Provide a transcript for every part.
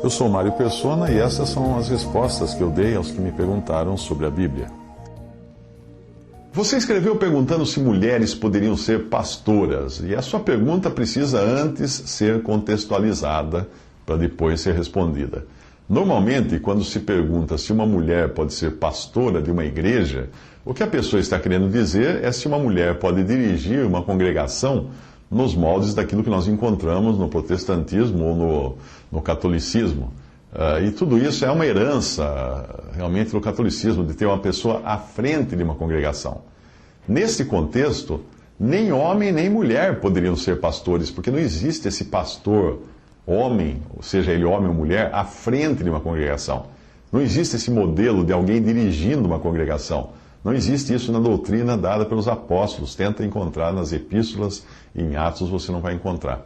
Eu sou Mário Persona e essas são as respostas que eu dei aos que me perguntaram sobre a Bíblia. Você escreveu perguntando se mulheres poderiam ser pastoras, e a sua pergunta precisa antes ser contextualizada para depois ser respondida. Normalmente, quando se pergunta se uma mulher pode ser pastora de uma igreja, o que a pessoa está querendo dizer é se uma mulher pode dirigir uma congregação nos moldes daquilo que nós encontramos no protestantismo ou no catolicismo. E tudo isso é uma herança, realmente, do catolicismo, de ter uma pessoa à frente de uma congregação. Nesse contexto, nem homem nem mulher poderiam ser pastores, porque não existe esse pastor homem, ou seja, ele homem ou mulher, à frente de uma congregação. Não existe esse modelo de alguém dirigindo uma congregação. Não existe isso na doutrina dada pelos apóstolos. Tenta encontrar nas epístolas e em Atos você não vai encontrar.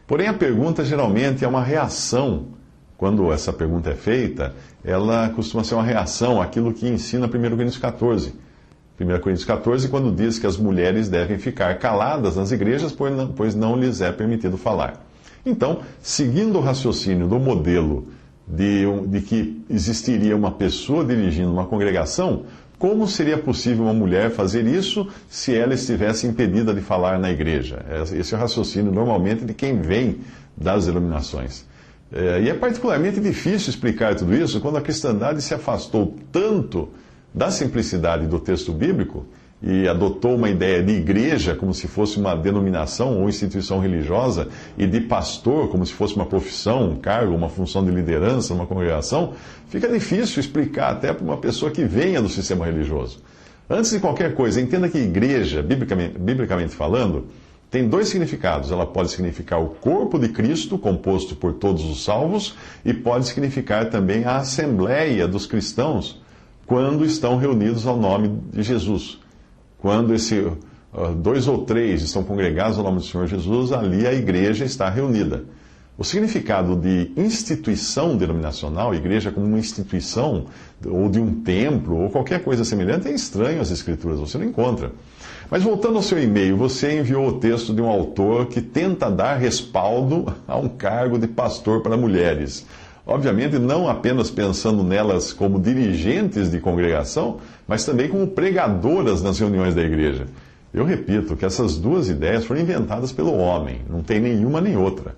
Porém, a pergunta geralmente é uma reação. Quando essa pergunta é feita, ela costuma ser uma reação àquilo que ensina 1 Coríntios 14. 1 Coríntios 14, quando diz que as mulheres devem ficar caladas nas igrejas, pois não lhes é permitido falar. Então, seguindo o raciocínio do modelo de que existiria uma pessoa dirigindo uma congregação, como seria possível uma mulher fazer isso se ela estivesse impedida de falar na igreja? Esse é o raciocínio normalmente de quem vem das denominações. E é particularmente difícil explicar tudo isso quando a cristandade se afastou tanto da simplicidade do texto bíblico e adotou uma ideia de igreja como se fosse uma denominação ou instituição religiosa e de pastor como se fosse uma profissão, um cargo, uma função de liderança numa congregação, fica difícil explicar até para uma pessoa que venha do sistema religioso. Antes de qualquer coisa, entenda que igreja, biblicamente falando, tem dois significados. Ela pode significar o corpo de Cristo, composto por todos os salvos, e pode significar também a assembleia dos cristãos quando estão reunidos ao nome de Jesus. Quando dois ou três estão congregados ao nome do Senhor Jesus, ali a igreja está reunida. O significado de instituição denominacional, igreja como uma instituição, ou de um templo, ou qualquer coisa semelhante, é estranho às Escrituras, você não encontra. Mas voltando ao seu e-mail, você enviou o texto de um autor que tenta dar respaldo a um cargo de pastor para mulheres. Obviamente, não apenas pensando nelas como dirigentes de congregação, mas também como pregadoras nas reuniões da igreja. Eu repito que essas duas ideias foram inventadas pelo homem, não tem nenhuma nem outra.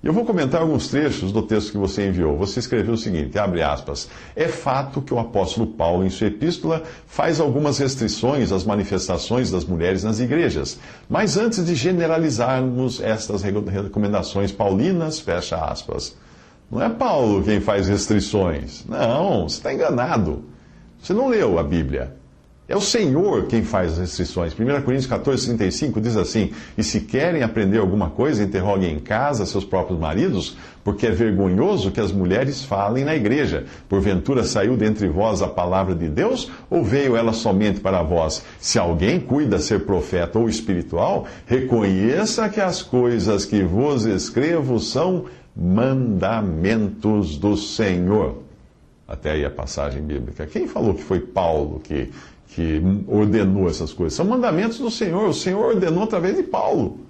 E eu vou comentar alguns trechos do texto que você enviou. Você escreveu o seguinte, abre aspas, é fato que o apóstolo Paulo, em sua epístola, faz algumas restrições às manifestações das mulheres nas igrejas. Mas antes de generalizarmos estas recomendações paulinas, fecha aspas, não é Paulo quem faz restrições. Não, você está enganado. Você não leu a Bíblia. É o Senhor quem faz as restrições. 1 Coríntios 14, 35 diz assim, e se querem aprender alguma coisa, interroguem em casa seus próprios maridos, porque é vergonhoso que as mulheres falem na igreja. Porventura saiu dentre vós a palavra de Deus, ou veio ela somente para vós? Se alguém cuida ser profeta ou espiritual, reconheça que as coisas que vos escrevo são mandamentos do Senhor. Até aí a passagem bíblica. Quem falou que foi Paulo que ordenou essas coisas? São mandamentos do Senhor. O Senhor ordenou através de Paulo.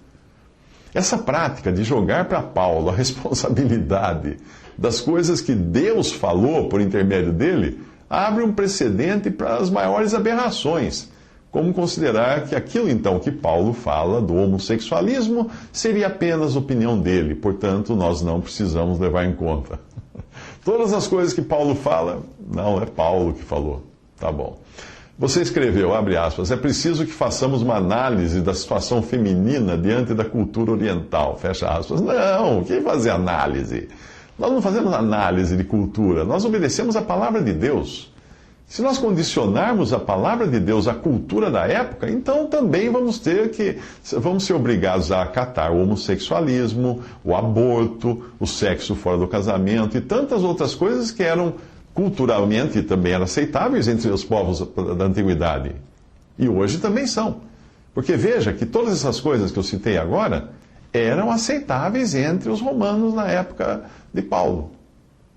Essa prática de jogar para Paulo a responsabilidade das coisas que Deus falou por intermédio dele abre um precedente para as maiores aberrações. Como considerar que aquilo então que Paulo fala do homossexualismo seria apenas opinião dele, portanto nós não precisamos levar em conta. Todas as coisas que Paulo fala, não é Paulo que falou. Tá bom. Você escreveu, abre aspas, é preciso que façamos uma análise da situação feminina diante da cultura oriental, fecha aspas. Não, quem fazer análise? Nós não fazemos análise de cultura, nós obedecemos a palavra de Deus. Se nós condicionarmos a palavra de Deus à cultura da época, então também vamos ser obrigados a acatar o homossexualismo, o aborto, o sexo fora do casamento e tantas outras coisas que eram culturalmente também eram aceitáveis entre os povos da antiguidade. E hoje também são. Porque veja que todas essas coisas que eu citei agora eram aceitáveis entre os romanos na época de Paulo.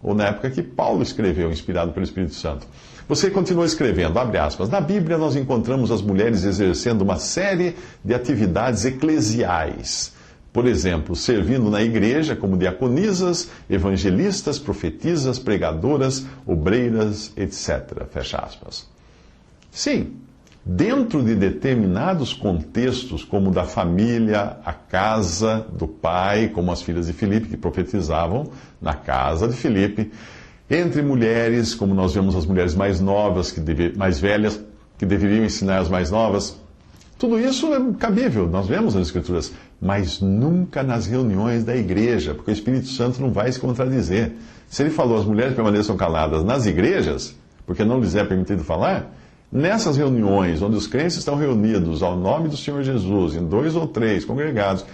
Ou na época que Paulo escreveu, inspirado pelo Espírito Santo. Você continua escrevendo, abre aspas, na Bíblia nós encontramos as mulheres exercendo uma série de atividades eclesiais, por exemplo, servindo na igreja como diaconisas, evangelistas, profetisas, pregadoras, obreiras, etc. Fecha aspas. Sim, dentro de determinados contextos, como o da família, a casa do pai, como as filhas de Filipe, que profetizavam na casa de Filipe, entre mulheres, como nós vemos as mulheres mais novas, mais velhas, que deveriam ensinar as mais novas, tudo isso é cabível, nós vemos nas Escrituras, mas nunca nas reuniões da igreja, porque o Espírito Santo não vai se contradizer. Se ele falou as mulheres permaneçam caladas nas igrejas, porque não lhes é permitido falar, nessas reuniões, onde os crentes estão reunidos ao nome do Senhor Jesus, em 2 ou 3 congregados,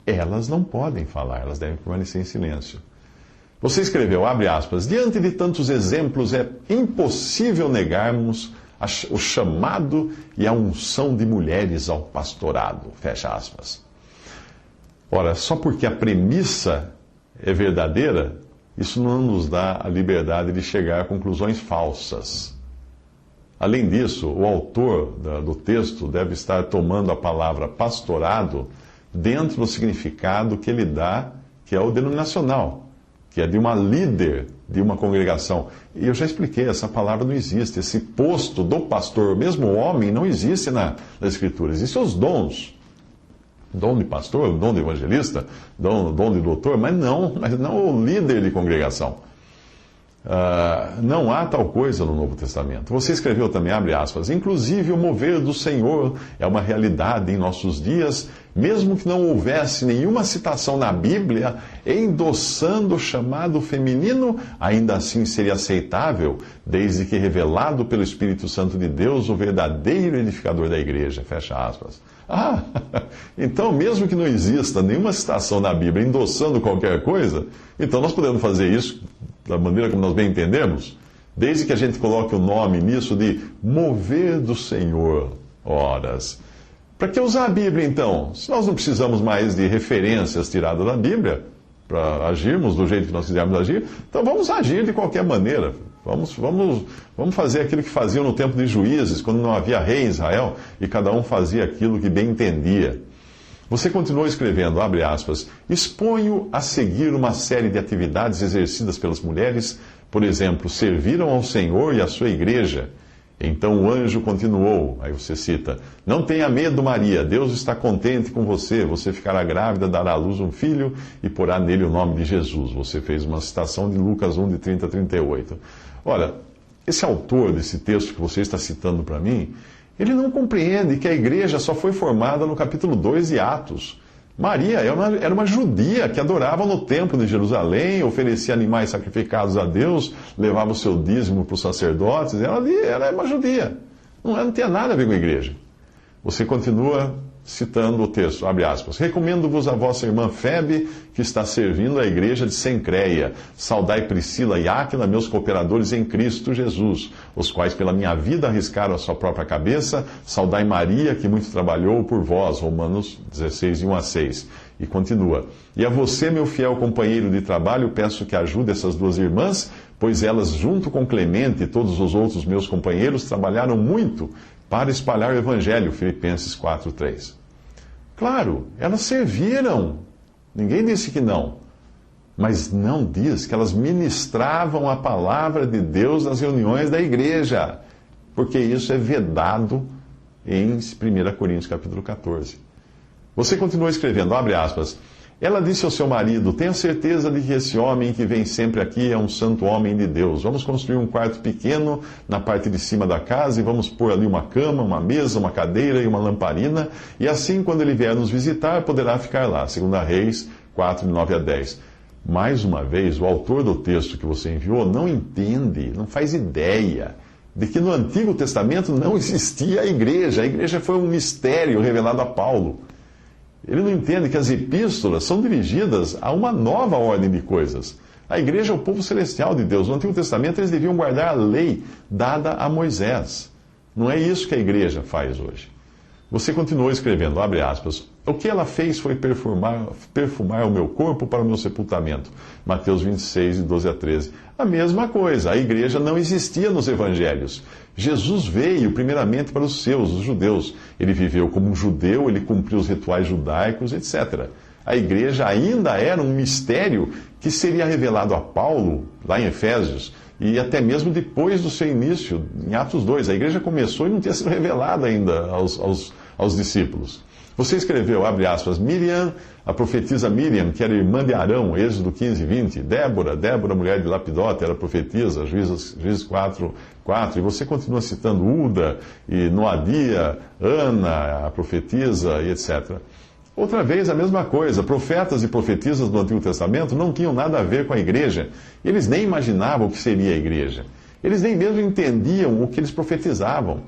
elas não podem falar, elas devem permanecer em silêncio. Você escreveu, abre aspas, diante de tantos exemplos é impossível negarmos o chamado e a unção de mulheres ao pastorado, fecha aspas. Ora, só porque a premissa é verdadeira, isso não nos dá a liberdade de chegar a conclusões falsas. Além disso, o autor do texto deve estar tomando a palavra pastorado dentro do significado que ele dá, que é o denominacional, que é de uma líder de uma congregação. E eu já expliquei, essa palavra não existe. Esse posto do pastor, mesmo o homem, não existe na Escritura. Existem os dons. Dom de pastor, dom de evangelista, dom de doutor, mas não o líder de congregação. Não há tal coisa no Novo Testamento. Você escreveu também, abre aspas, inclusive o mover do Senhor é uma realidade em nossos dias, mesmo que não houvesse nenhuma citação na Bíblia endossando o chamado feminino, ainda assim seria aceitável, desde que revelado pelo Espírito Santo de Deus, o verdadeiro edificador da igreja. Fecha aspas. Então mesmo que não exista nenhuma citação na Bíblia endossando qualquer coisa, então nós podemos fazer isso da maneira como nós bem entendemos, desde que a gente coloque o nome nisso de mover do Senhor, horas. Para que usar a Bíblia, então? Se nós não precisamos mais de referências tiradas da Bíblia para agirmos do jeito que nós quisermos agir, então vamos agir de qualquer maneira. Vamos fazer aquilo que faziam no tempo de Juízes, quando não havia rei em Israel, e cada um fazia aquilo que bem entendia. Você continuou escrevendo, abre aspas, exponho a seguir uma série de atividades exercidas pelas mulheres, por exemplo, serviram ao Senhor e à sua igreja. Então o anjo continuou, aí você cita, não tenha medo, Maria, Deus está contente com você, você ficará grávida, dará à luz um filho e porá nele o nome de Jesus. Você fez uma citação de Lucas 1, de 30 a 38. Ora, esse autor desse texto que você está citando para mim, ele não compreende que a igreja só foi formada no capítulo 2 de Atos. Maria era uma judia que adorava no templo de Jerusalém, oferecia animais sacrificados a Deus, levava o seu dízimo para os sacerdotes. Ela é uma judia. Não tinha nada a ver com a igreja. Você continua citando o texto, abre aspas. Recomendo-vos a vossa irmã Febe, que está servindo a igreja de Cencreia. Saudai Priscila e Áquila, meus cooperadores em Cristo Jesus, os quais pela minha vida arriscaram a sua própria cabeça. Saudai Maria, que muito trabalhou por vós. Romanos 16, 1 a 6. E continua. E a você, meu fiel companheiro de trabalho, peço que ajude essas duas irmãs, pois elas, junto com Clemente e todos os outros meus companheiros, trabalharam muito para espalhar o Evangelho, Filipenses 4:3. Claro, elas serviram. Ninguém disse que não. Mas não diz que elas ministravam a palavra de Deus nas reuniões da igreja, porque isso é vedado em 1 Coríntios capítulo 14. Você continua escrevendo, abre aspas, ela disse ao seu marido, tenha certeza de que esse homem que vem sempre aqui é um santo homem de Deus. Vamos construir um quarto pequeno na parte de cima da casa e vamos pôr ali uma cama, uma mesa, uma cadeira e uma lamparina. E assim, quando ele vier nos visitar, poderá ficar lá. 2 Reis 4, 9 a 10. Mais uma vez, o autor do texto que você enviou não entende, não faz ideia de que no Antigo Testamento não existia a igreja. A igreja foi um mistério revelado a Paulo. Ele não entende que as epístolas são dirigidas a uma nova ordem de coisas. A igreja é o povo celestial de Deus. No Antigo Testamento eles deviam guardar a lei dada a Moisés. Não é isso que a igreja faz hoje. Você continuou escrevendo, abre aspas, o que ela fez foi perfumar o meu corpo para o meu sepultamento. Mateus 26, de 12 a 13. A mesma coisa, a igreja não existia nos evangelhos. Jesus veio primeiramente para os seus, os judeus. Ele viveu como um judeu, ele cumpriu os rituais judaicos, etc. a igreja ainda era um mistério que seria revelado a Paulo, lá em Efésios, e até mesmo depois do seu início, em Atos 2. A igreja começou e não tinha sido revelada ainda aos discípulos. Você escreveu, abre aspas, Miriam, a profetisa Miriam, que era irmã de Arão, Êxodo 15, 20. Débora, mulher de Lapidote, era profetisa, Juízes 4, 4. E você continua citando Uda, e Noadia, Ana, a profetisa, e etc. Outra vez, a mesma coisa. Profetas e profetisas do Antigo Testamento não tinham nada a ver com a igreja. Eles nem imaginavam o que seria a igreja. Eles nem mesmo entendiam o que eles profetizavam.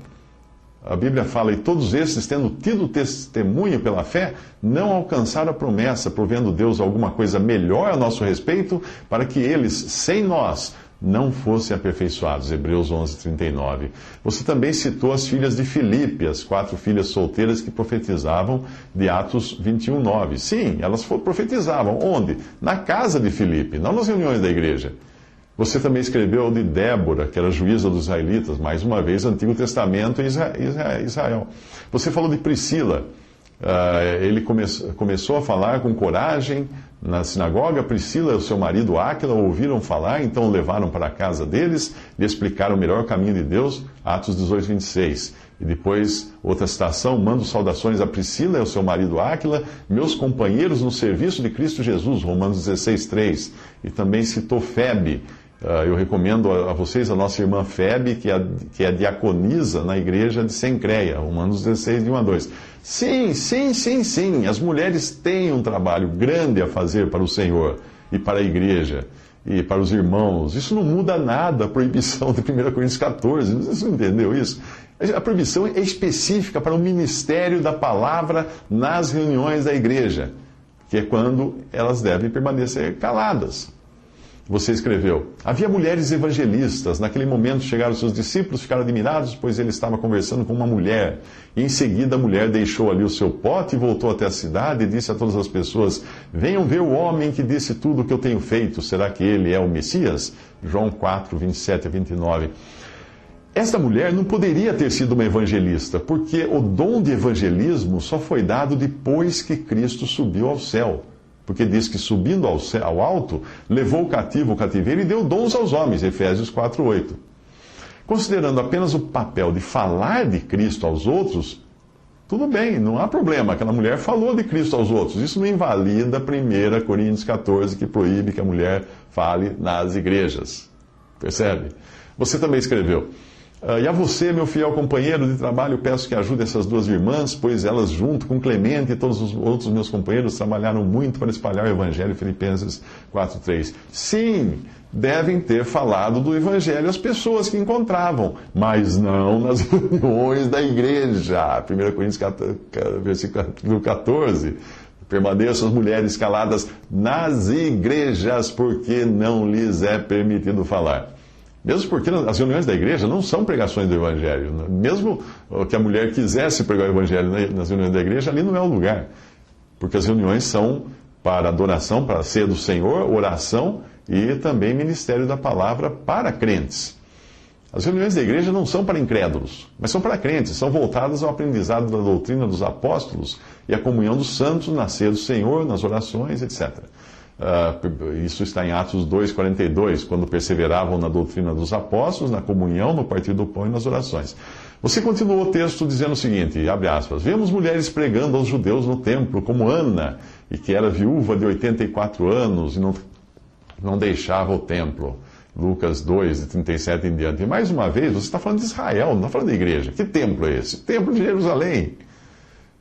A Bíblia fala, e todos esses, tendo tido testemunho pela fé, não alcançaram a promessa, provendo Deus alguma coisa melhor a nosso respeito, para que eles, sem nós, não fossem aperfeiçoados. Hebreus 11, 39. Você também citou as filhas de Filipe, as 4 filhas solteiras que profetizavam de Atos 21, 9. Sim, elas profetizavam. Onde? Na casa de Filipe, não nas reuniões da igreja. Você também escreveu de Débora, que era juíza dos israelitas, mais uma vez, Antigo Testamento e Israel. Você falou de Priscila. Ele começou a falar com coragem na sinagoga. Priscila e o seu marido Áquila ouviram falar, então o levaram para a casa deles, lhe explicaram melhor o caminho de Deus, Atos 18, 26. E depois, outra citação, mando saudações a Priscila e ao seu marido Áquila, meus companheiros no serviço de Cristo Jesus, Romanos 16, 3. E também citou Febe. Eu recomendo a vocês a nossa irmã Febe, que é diaconisa na igreja de Sencreia, Romanos 16, de 1 a 2. Sim, as mulheres têm um trabalho grande a fazer para o Senhor e para a igreja e para os irmãos. Isso não muda nada a proibição de 1 Coríntios 14. Você não entendeu isso? A proibição é específica para o ministério da palavra nas reuniões da igreja, que é quando elas devem permanecer caladas. Você escreveu, havia mulheres evangelistas. Naquele momento chegaram seus discípulos, ficaram admirados, pois ele estava conversando com uma mulher. E em seguida a mulher deixou ali o seu pote e voltou até a cidade e disse a todas as pessoas, venham ver o homem que disse tudo o que eu tenho feito. Será que ele é o Messias? João 4, 27 a 29. Esta mulher não poderia ter sido uma evangelista, porque o dom de evangelismo só foi dado depois que Cristo subiu ao céu. Porque diz que subindo ao alto, levou o cativo o cativeiro e deu dons aos homens, Efésios 4, 8. Considerando apenas o papel de falar de Cristo aos outros, tudo bem, não há problema, aquela mulher falou de Cristo aos outros. Isso não invalida 1 Coríntios 14, que proíbe que a mulher fale nas igrejas. Percebe? Você também escreveu, e a você, meu fiel companheiro de trabalho, peço que ajude essas 2 irmãs, pois elas, junto com Clemente e todos os outros meus companheiros, trabalharam muito para espalhar o Evangelho, Filipenses 4:3. Sim, devem ter falado do Evangelho às pessoas que encontravam, mas não nas reuniões da igreja. 1 Coríntios versículo 14. Permaneçam as mulheres caladas nas igrejas, porque não lhes é permitido falar. Mesmo porque as reuniões da igreja não são pregações do Evangelho. Mesmo que a mulher quisesse pregar o Evangelho nas reuniões da igreja, ali não é o lugar. Porque as reuniões são para adoração, para a ceia do Senhor, oração e também ministério da palavra para crentes. As reuniões da igreja não são para incrédulos, mas são para crentes, são voltadas ao aprendizado da doutrina dos apóstolos e à comunhão dos santos na ceia do Senhor, nas orações, etc. Isso está em Atos 2,42, quando perseveravam na doutrina dos apóstolos, na comunhão, no partir do pão e nas orações. Você continuou o texto dizendo o seguinte, abre aspas, vemos mulheres pregando aos judeus no templo, como Ana, e que era viúva de 84 anos e não deixava o templo. Lucas 2, de 37 em diante. E mais uma vez, você está falando de Israel, não está falando da igreja. Que templo é esse? Templo de Jerusalém.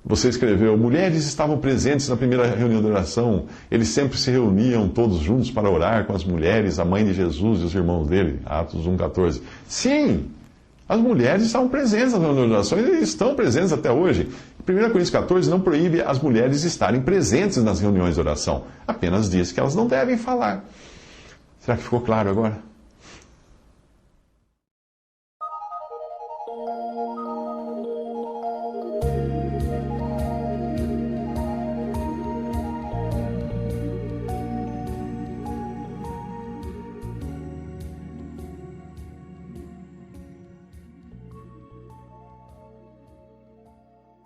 Você escreveu, mulheres estavam presentes na primeira reunião de oração. Eles sempre se reuniam todos juntos para orar com as mulheres, a mãe de Jesus e os irmãos dele. Atos 1,14. Sim, as mulheres estavam presentes na reunião de oração e estão presentes até hoje. 1 Coríntios 14 não proíbe as mulheres estarem presentes nas reuniões de oração. Apenas diz que elas não devem falar. Será que ficou claro agora?